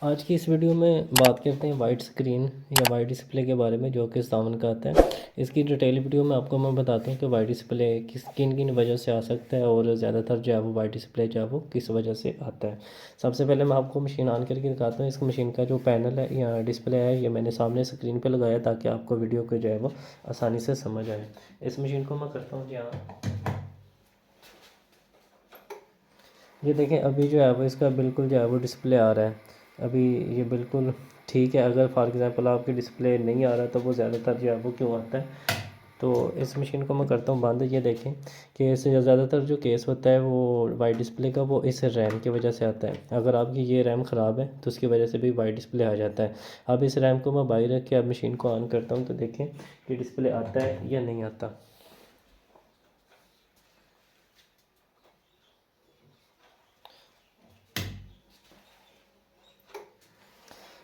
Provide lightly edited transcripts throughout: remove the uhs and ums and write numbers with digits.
आज की इस वीडियो में बात करते हैं वाइट स्क्रीन या वाइट डिस्प्ले के बारे में, जो कि सावन का आता है। इसकी डिटेल वीडियो में आपको मैं बताता हूँ कि वाइट डिस्प्ले किन किन वजह से आ सकता है और ज़्यादातर जो है वो वाइट डिस्प्ले जो है वो किस वजह से आता है। सबसे पहले मैं आपको मशीन ऑन करके दिखाता हूँ। इस मशीन का जो पैनल है या डिस्प्ले है, ये मैंने सामने स्क्रीन पर लगाया ताकि आपको वीडियो को जो है वो आसानी से समझ आए। इस मशीन को मैं करता हूँ जी हाँ। ये देखें, अभी जो है वो इसका बिल्कुल जो है वो डिस्प्ले आ रहा है। अभी ये बिल्कुल ठीक है। अगर फॉर एग्ज़ाम्पल आपकी डिस्प्ले नहीं आ रहा तो वो ज़्यादातर जो है वो क्यों आता है। तो इस मशीन को मैं करता हूँ बंद। ये देखें कि इससे ज़्यादातर जो केस होता है वो वाइट डिस्प्ले का, वो इस रैम की वजह से आता है। अगर आपकी ये रैम ख़राब है तो उसकी वजह से भी वाइट डिस्प्ले आ जाता है। अब इस रैम को मैं बाहर रख के अब मशीन को ऑन करता हूँ तो देखें कि डिस्प्ले आता है या नहीं आता।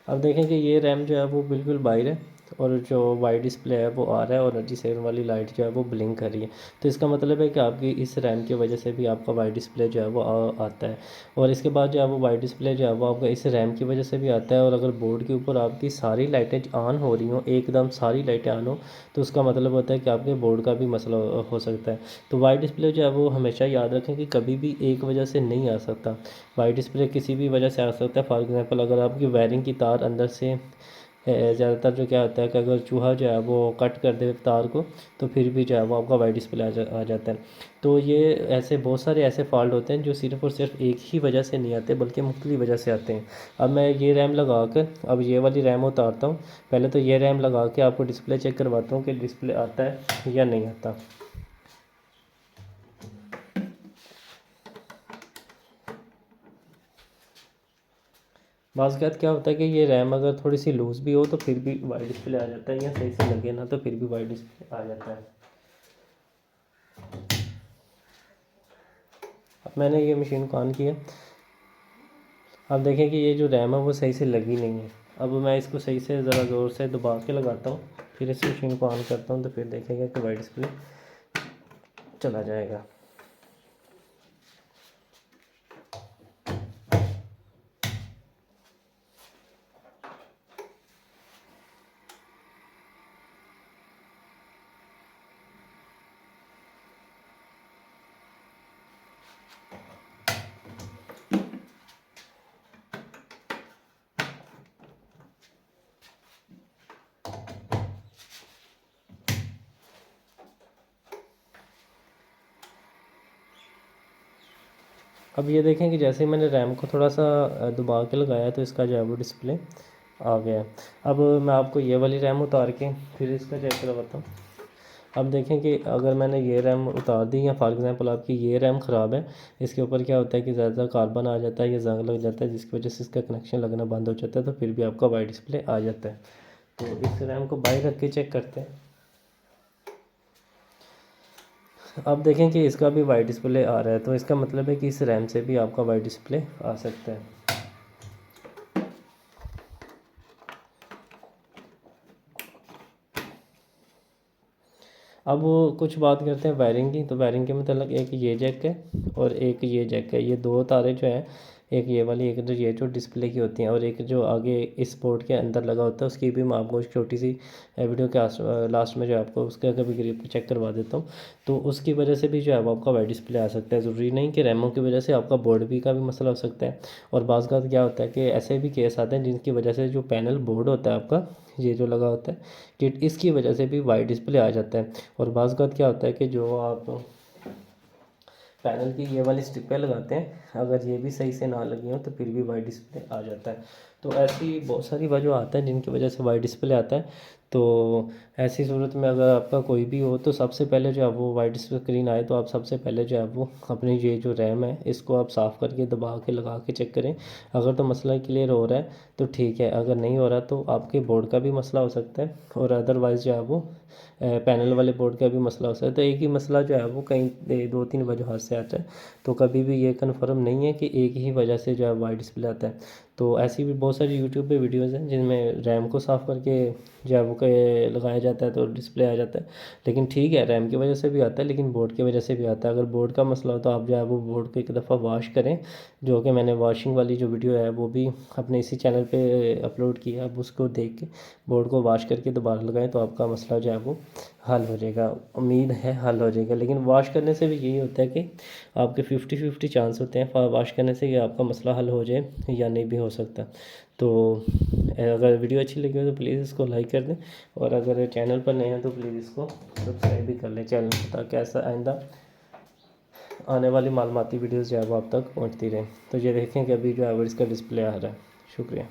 अब देखें कि ये रैम जो है वो बिल्कुल बाहर है और जो वाइट डिस्प्ले है वो आ रहा है और एनर्जी सेवन वाली लाइट जो है वो ब्लिंक कर रही है। तो इसका मतलब है कि आपकी इस रैम की वजह से भी आपका वाइट डिस्प्ले जो है वो आता है। और इसके बाद जो है वो वाइट डिस्प्ले जो है वो आपका इस रैम की वजह से भी आता है। और अगर बोर्ड के ऊपर आपकी सारी लाइटें ऑन हो रही हों, एकदम सारी लाइटें ऑन हो, तो उसका मतलब होता है कि आपके बोर्ड का भी मसला हो सकता है। तो वाइट डिस्प्ले जो है वो हमेशा याद रखें कि कभी भी एक वजह से नहीं आ सकता। वाइट डिस्प्ले किसी भी वजह से आ सकता है। फॉर एग्जांपल अगर आपकी वायरिंग की तार अंदर से ज़्यादातर जो क्या होता है कि अगर चूहा जो है वो कट कर दे तार को, तो फिर भी जो है वो आपका वाइट डिस्प्ले आ जाता है। तो ये ऐसे बहुत सारे ऐसे फॉल्ट होते हैं जो सिर्फ़ और सिर्फ एक ही वजह से नहीं आते बल्कि मुख्तलिफ वजह से आते हैं। अब मैं ये रैम लगा कर अब ये वाली रैम उतारता हूँ। पहले तो ये रैम लगा के आपको डिस्प्ले चेक करवाता हूँ कि डिस्प्ले आता है या नहीं आता। बाज़ क्या होता है कि ये रैम अगर थोड़ी सी लूज़ भी हो तो फिर भी वाइट डिस्प्ले आ जाता है, या सही से लगे ना तो फिर भी वाइट डिस्प्ले आ जाता है। अब मैंने ये मशीन को ऑन किया। अब देखें कि ये जो रैम है वो सही से लगी नहीं है। अब मैं इसको सही से ज़रा ज़ोर से दबा के लगाता हूँ, फिर इस मशीन को ऑन करता हूँ तो फिर देखेंगे कि वाइट डिस्प्ले चला जाएगा। अब ये देखें कि जैसे ही मैंने रैम को थोड़ा सा दबा के लगाया तो इसका जो है वो डिस्प्ले आ गया है। अब मैं आपको ये वाली रैम उतार के फिर इसका चेक करवाता हूँ। अब देखें कि अगर मैंने ये रैम उतार दी, या फॉर एग्ज़ाम्पल आपकी ये रैम ख़राब है, इसके ऊपर क्या होता है कि ज़्यादा कार्बन आ जाता है या जंग लग जाता है, जिसकी वजह से इसका कनेक्शन लगना बंद हो जाता है, तो फिर भी आपका वाइट डिस्प्ले आ जाता है। तो इस रैम को बाहर रख के चेक करते हैं। अब देखें कि इसका भी वाइट डिस्प्ले आ रहा है, तो इसका मतलब है कि इस रैम से भी आपका वाइट डिस्प्ले आ सकता है। अब वो कुछ बात करते हैं वायरिंग की। तो वायरिंग के मतलब एक ये जैक है और एक ये जैक है। ये दो तारें जो हैं, एक ये वाली, एक जो ये जो डिस्प्ले की होती हैं, और एक जो आगे इस बोर्ड के अंदर लगा होता है, उसकी भी मैं आपको एक छोटी सी वीडियो के लास्ट में जो है आपको उसका कभी ग्रिप चेक करवा देता हूँ। तो उसकी वजह से भी जो है वो आपका वाइट डिस्प्ले आ सकता है। ज़रूरी नहीं कि रैमों की वजह से आपका बोर्ड भी का भी मसला हो सकता है। और बाज़ का क्या होता है कि ऐसे भी केस आते हैं जिनकी वजह से जो पैनल बोर्ड होता है आपका, ये जो लगा होता है किट, इसकी वजह से भी वाइट डिस्प्ले आ जाता है। और बाज़ का क्या होता है कि जो आप पैनल की ये वाली स्ट्रिपें लगाते हैं, अगर ये भी सही से ना लगी हो तो फिर भी वाइट डिस्प्ले आ जाता है। तो ऐसी बहुत सारी वजह आते हैं जिनकी वजह से वाइट डिस्प्ले आता है। तो ऐसी सूरत में अगर आपका कोई भी हो तो सबसे पहले जो है वो वाइट स्क्रीन आए तो आप सबसे पहले जो है वो अपनी ये जो रैम है इसको आप साफ़ करके दबा के लगा के चेक करें। अगर तो मसला क्लियर हो रहा है तो ठीक है, अगर नहीं हो रहा तो आपके बोर्ड का भी मसला हो सकता है, और अदरवाइज़ जो है वो पैनल वाले बोर्ड का भी मसला हो सकता है। तो एक ही मसला जो है वो कहीं दो तीन वजह से आता है। तो कभी भी ये कन्फर्म नहीं है कि एक ही वजह से जो है वाइट डिस्प्ले आता है। तो ऐसी भी बहुत सारी यूट्यूब पे वीडियोज़ हैं जिनमें रैम को साफ़ करके जो है वो लगाया जाता है तो डिस्प्ले आ जाता है। लेकिन ठीक है, रैम की वजह से भी आता है लेकिन बोर्ड की वजह से भी आता है। अगर बोर्ड का मसला हो तो आप जो है वो बोर्ड को एक दफ़ा वॉश करें, जो कि मैंने वॉशिंग वाली जो वीडियो है वो भी अपने इसी चैनल पे अपलोड की है। आप उसको देख के बोर्ड को वॉश करके दोबारा लगाएं तो आपका मसला जो है वो हल हो जाएगा। उम्मीद है हल हो जाएगा, लेकिन वॉश करने से भी यही होता है कि आपके 50-50 चांस होते हैं वॉश करने से कि आपका मसला हल हो जाए या नहीं भी हो सकता। तो अगर वीडियो अच्छी लगी हो तो प्लीज़ इसको लाइक कर दें, और अगर चैनल पर नए हैं तो प्लीज़ इसको सब्सक्राइब भी कर लें चैनल को, ताकि ऐसा आइंदा आने वाली मालूमाती वीडियोज़ जो है वो आप तक पहुँचती रहें। तो ये देखें कि अभी जो है वो इसका डिस्प्ले आ रहा है। शुक्रिया।